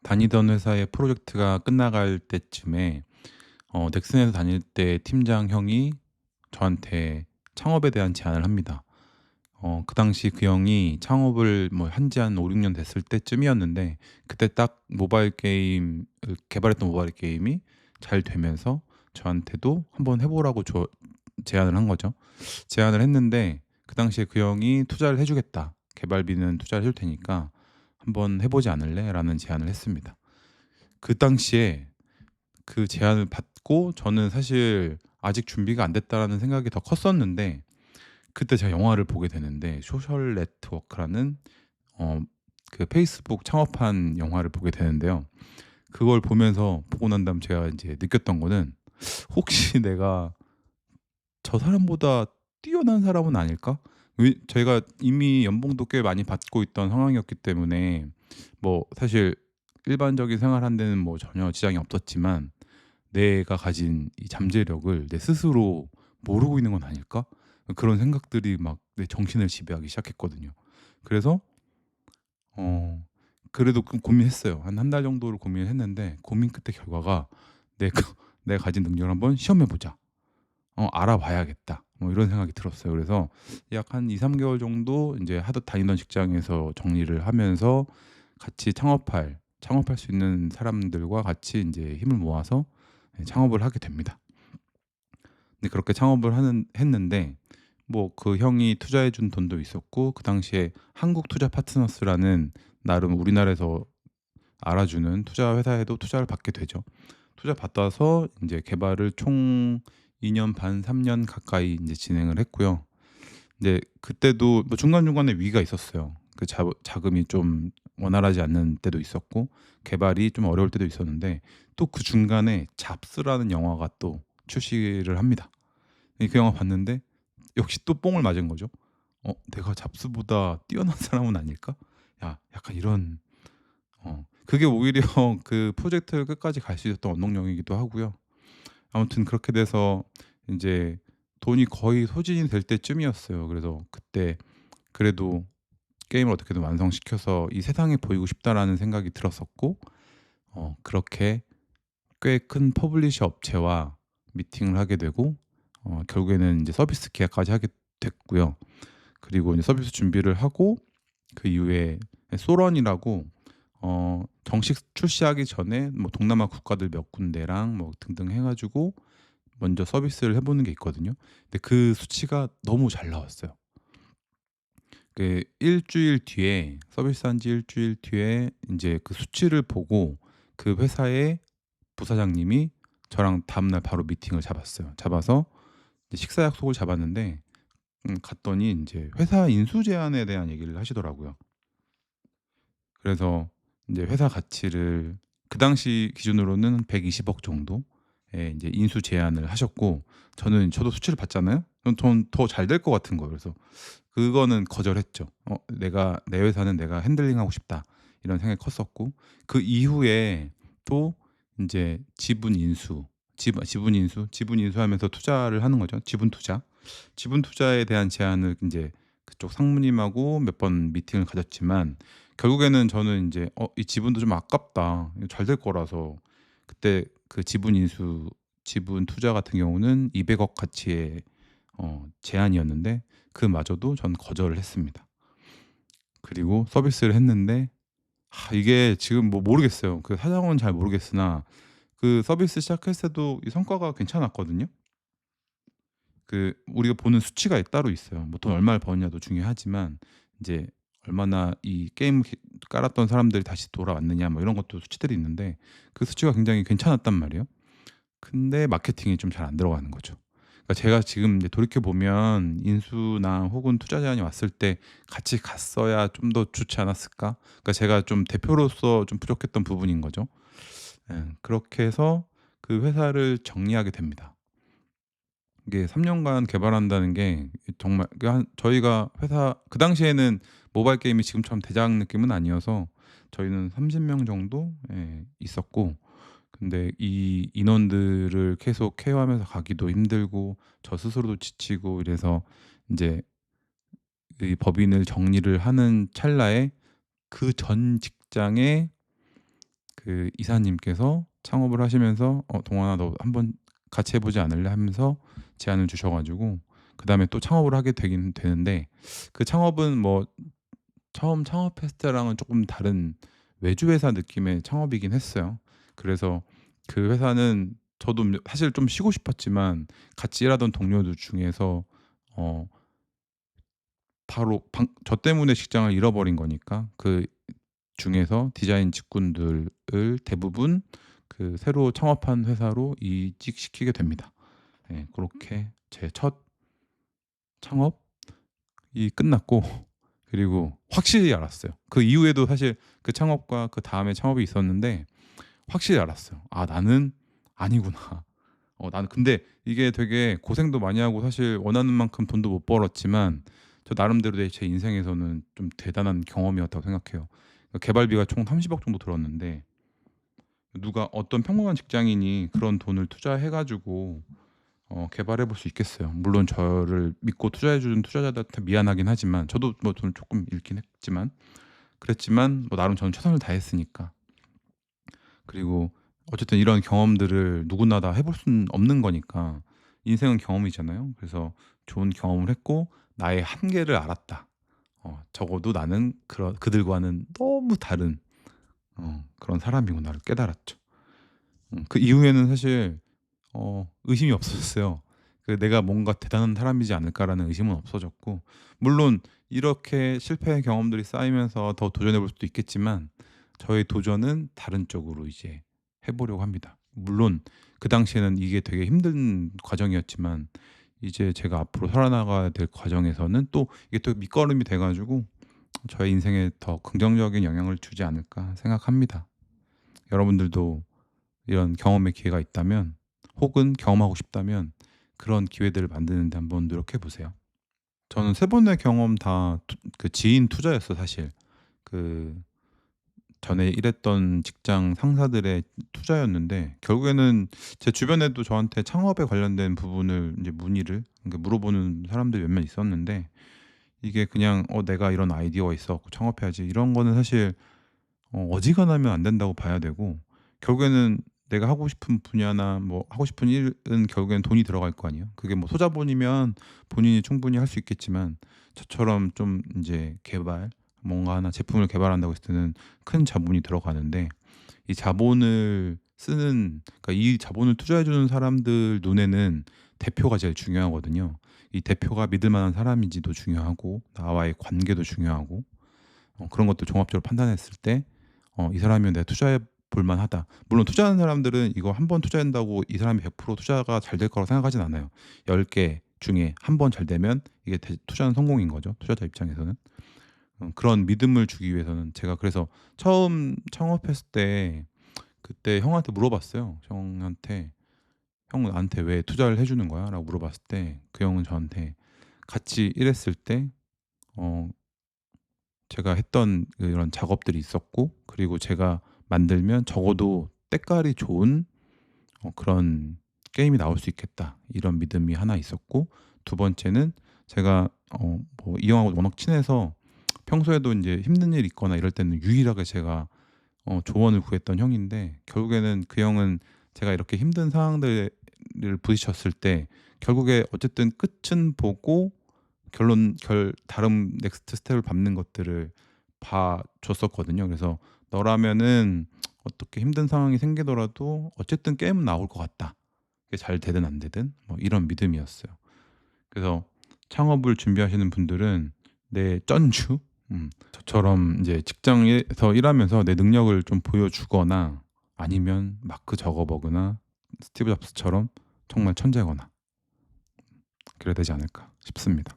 다니던 회사의 프로젝트가 끝나갈 때쯤에 넥슨에서 다닐 때 팀장 형이 저한테 창업에 대한 제안을 합니다. 그 당시 그 형이 창업을 뭐 한지 한 5-6년 됐을 때쯤이었는데, 그때 딱 모바일 게임을 개발했던 모바일 게임이 잘 되면서 저한테도 한번 해 보라고 제안을 한 거죠. 제안을 했는데, 그 당시에 그 형이 "투자를 해 주겠다. 개발비는 투자를 해줄 테니까 한번 해 보지 않을래?"라는 제안을 했습니다. 그 당시에 그 제안을 받고 저는 사실 '아직 준비가 안 됐다.'라는 생각이 더 컸었는데, 그때 제가 영화를 보게 되는데, 소셜 네트워크라는 어 그 페이스북 창업한 영화를 보게 되는데요. 그걸 보고 난 다음 제가 인제 느꼈던 거는 '혹시 내가 저 사람보다 뛰어난 사람은 아닐까?' 제가 이미 연봉도 꽤 많이 받고 있던 상황이었기 때문에 뭐 사실 일반적인 생활하는 데는 뭐 전혀 지장이 없었지만, '내가 가진 이 잠재력을 내 스스로 모르고 있는 건 아닐까?' 그런 생각들이 막 내 정신을 지배하기 시작했거든요. 그래서 그래도 고민했어요. 한 한 달 정도를 고민을 했는데, 고민 끝의 결과가 '내가 내가 가진 능력을 한번 시험해 보자. 알아봐야겠다.' 뭐 이런 생각이 들었어요. 그래서 약 한 2-3 개월 정도 인제 하던 다니던 직장에서 정리를 하면서 같이 창업할 수 있는 사람들과 같이 인제 힘을 모아서 창업을 하게 됩니다. 근데 그렇게 창업을 하는 했는데, 뭐 그 형이 투자해 준 돈도 있었고, 그 당시에 한국 투자 파트너스라는 나름 우리나라에서 알아주는 투자 회사에도 투자를 받게 되죠. 투자 받아서 인제 개발을 총 2년 반, 3년 가까이 인제 진행을 했고요. 근데 그때도 뭐 중간중간에 위기가 있었어요. 그 자금이 좀 원활하지 않는 때도 있었고, 개발이 좀 어려울 때도 있었는데, 또 그 중간에 잡스라는 영화가 또 출시를 합니다. 그 영화 봤는데 역시 또 뽕을 맞은 거죠. '내가 잡스보다 뛰어난 사람은 아닐까?' 약간 이런, 그게 오히려 그 프로젝트를 끝까지 갈 수 있었던 원동력이기도 하고요. 아무튼 그렇게 돼서 인제 돈이 거의 소진이 될 때쯤이었어요. 그래서 그때 그래도 '게임을 어떻게든 완성시켜서 이 세상에 보이고 싶다.'라는 생각이 들었었고, 그렇게 꽤 큰 퍼블리셔 업체와 미팅을 하게 되고, 결국에는 인제 서비스 계약까지 하게 됐고요. 그리고 이제 서비스 준비를 하고, 그 이후에 소런이라고 정식 출시하기 전에 뭐 동남아 국가들 몇 군데랑 뭐 등등 해 가지고 먼저 서비스를 해 보는 게 있거든요. 근데 그 수치가 너무 잘 나왔어요. 그 일 주일 뒤에, 서비스한 지 일 주일 뒤에 인제 그 수치를 보고 그 회사의 부사장님이 저랑 다음날 바로 미팅을 잡았어요. 잡아서 이제 식사 약속을 잡았는데, 갔더니 인제 회사 인수 제한에 대한 얘기를 하시더라고요. 그래서 인제 회사 가치를 그 당시 기준으로는 120억 정도의 인제 인수 제안을 하셨고, 저도 수치를 봤잖아요. 그럼 전 더 잘 될 것 같은 거예요. 그래서 그거는 거절했죠. '내가 내 회사는 내가 핸들링하고 싶다.' 이런 생각이 컸었고, 그 이후에 또 인제 지분 인수하면서 투자를 하는 거죠. 지분 투자. 지분 투자에 대한 제안을 인제 그쪽 상무님하고 몇 번 미팅을 가졌지만, 결국에는 저는 인제 '이 지분도 좀 아깝다. 이거 잘 될 거라서.' 그때 그 지분 투자 같은 경우는 200억 가치의 제안이었는데, 그마저도 전 거절을 했습니다. 그리고 서비스를 했는데, 이게 지금 뭐 모르겠어요. 그 사정은 잘 모르겠으나 그 서비스 시작했을 때도 이 성과가 괜찮았거든요. 우리가 보는 수치가 따로 있어요. 뭐 돈 얼마를 버느냐도 중요하지만, 인제 얼마나 이 게임 깔았던 사람들이 다시 돌아왔느냐 뭐 이런 것도 수치들이 있는데, 그 수치가 굉장히 괜찮았단 말이에요. 근데 마케팅이 좀 잘 안 들어가는 거죠. 그러니까 제가 지금 이제 돌이켜 보면 '인수나 혹은 투자 제안이 왔을 때 같이 갔어야 좀 더 좋지 않았을까?' 그러니까 제가 좀 대표로서 좀 부족했던 부분인 거죠. 예. 그렇게 해서 그 회사를 정리하게 됩니다. 이게 3 년간 개발한다는 게 정말 저희가 회사 그 당시에는 모바일 게임이 지금처럼 대장 느낌은 아니어서 저희는 30명 정도 있었고, 근데 이 인원들을 계속 케어하면서 가기도 힘들고 저 스스로도 지치고 이래서 인제 이 법인을 정리를 하는 찰나에 그 전 직장의 그 이사님께서 창업을 하시면서 "동원아 너 한번 같이 해 보지 않을래?" 하면서 제안을 주셔 가지고 그다음에 또 창업을 하게 되긴 되는데, 그 창업은 뭐 처음 창업했을 때랑은 쪼끔 다른 외주 회사 느낌의 창업이긴 했어요. 그래서 그 회사는 저도 사실 좀 쉬고 싶었지만 같이 일하던 동료들 중에서 어 바로 저 때문에 직장을 잃어버린 거니까 그 중에서 디자인 직군들을 대부분 그 새로 창업한 회사로 이직시키게 됩니다. 예, 고렇게 제 첫 창업이 끝났고 그리고 확실히 알았어요. 그 이후에도 사실 그 창업과 그다음에 창업이 있었는데 확실히 알았어요. '아 나는 아니구나.' 나는 근데 이게 되게 고생도 많이 하고 사실 원하는 만큼 돈도 못 벌었지만 저 나름대로 제 인생에서는 좀 대단한 경험이었다고 생각해요. 개발비가 총 30억 정도 들었는데 누가 어떤 평범한 직장인이 그런 돈을 투자해 가지고 개발해 볼 수 있겠어요. 물론 저를 믿고 투자해 준 투자자들한테 미안하긴 하지만 저도 뭐 돈 쪼끔 잃긴 했지만 그랬지만 뭐 나름 저는 최선을 다했으니까. 그리고 어쨌든 이런 경험들을 누구나 다 해볼 수는 없는 거니까 인생은 경험이잖아요. 그래서 좋은 경험을 했고 나의 한계를 알았다. 적어도 나는 그들과는 너무 다른 그런 사람이구나를 깨달았죠. 그 이후에는 사실 의심이 없어졌어요. '내가 뭔가 대단한 사람이지 않을까.'라는 의심은 없어졌고, 물론 이렇게 실패의 경험들이 쌓이면서 더 도전해 볼 수도 있겠지만 저의 도전은 다른 쪽으로 이제 해 보려고 합니다. 물론 그 당시에는 이게 되게 힘든 과정이었지만 이제 제가 앞으로 살아나가야 될 과정에서는 또 이게 또 밑거름이 돼 가지고 저의 인생에 더 긍정적인 영향을 주지 않을까 생각합니다. 여러분들도 이런 경험의 기회가 있다면 혹은 경험하고 싶다면 그런 기회들을 만드는 데 한번 노력해 보세요. 저는 세 번의 경험 다 그 지인 투자였어요 사실. 그 전에 일했던 직장 상사들의 투자였는데 결국에는 제 주변에도 저한테 창업에 관련된 부분을 이제 문의를, 그러니까 물어보는 사람들이 몇몇 있었는데 이게 그냥 "내가 이런 아이디어가 있어 갖고 창업해야지." 이런 거는 사실 어지간하면 안 된다고 봐야 되고, 결국에는 내가 하고 싶은 분야나 뭐 하고 싶은 일은 결국에는 돈이 들어갈 거 아니에요. 그게 뭐 소자본이면 본인이 충분히 할 수 있겠지만 저처럼 좀 인제 뭔가 하나 제품을 개발한다고 했을 때는 큰 자본이 들어가는데, 이 자본을 쓰는, 그러니까 이 자본을 투자해 주는 사람들 눈에는 대표가 제일 중요하거든요. 이 대표가 믿을 만한 사람인지도 중요하고 나와의 관계도 중요하고 그런 것들 종합적으로 판단했을 때 '이 사람이면 내가 투자해 볼 만하다.' 물론 투자하는 사람들은 이거 한 번 투자한다고 이 사람이 100% 투자가 잘 될 거라고 생각하진 않아요. 10개 중에 한 번 잘 되면 이게 투자는 성공인 거죠, 투자자 입장에서는. 그런 믿음을 주기 위해서는 제가 그래서 처음 창업했을 때 그때 형한테 물어봤어요. 형한테 "형 나한테 왜 투자를 해 주는 거야?"라고 물어봤을 때 그 형은 저한테 같이 일했을 때 어 제가 했던 그런 작업들이 있었고, 그리고 제가 만들면 적어도 때깔이 좋은 그런 게임이 나올 수 있겠다, 이런 믿음이 하나 있었고, 두 번째는 제가 뭐 이 형하고 워낙 친해서 평소에도 인제 힘든 일 있거나 이럴 때는 유일하게 제가 조언을 구했던 형인데, 결국에는 그 형은 제가 이렇게 힘든 상황들을 부딪혔을 때 결국에 어쨌든 끝은 보고 다른 넥스트 스텝을 밟는 것들을 봐 줬었거든요. 그래서 "너라면은 어떻게 힘든 상황이 생기더라도 어쨌든 게임은 나올 것 같다." 그게 잘 되든 안 되든 뭐 이런 믿음이었어요. 그래서 창업을 준비하시는 분들은 내 쩐주 저처럼 이제 직장에서 일하면서 내 능력을 좀 보여주거나 아니면 마크 저거버그나 스티브 잡스처럼 정말 천재거나 그래야 되지 않을까 싶습니다.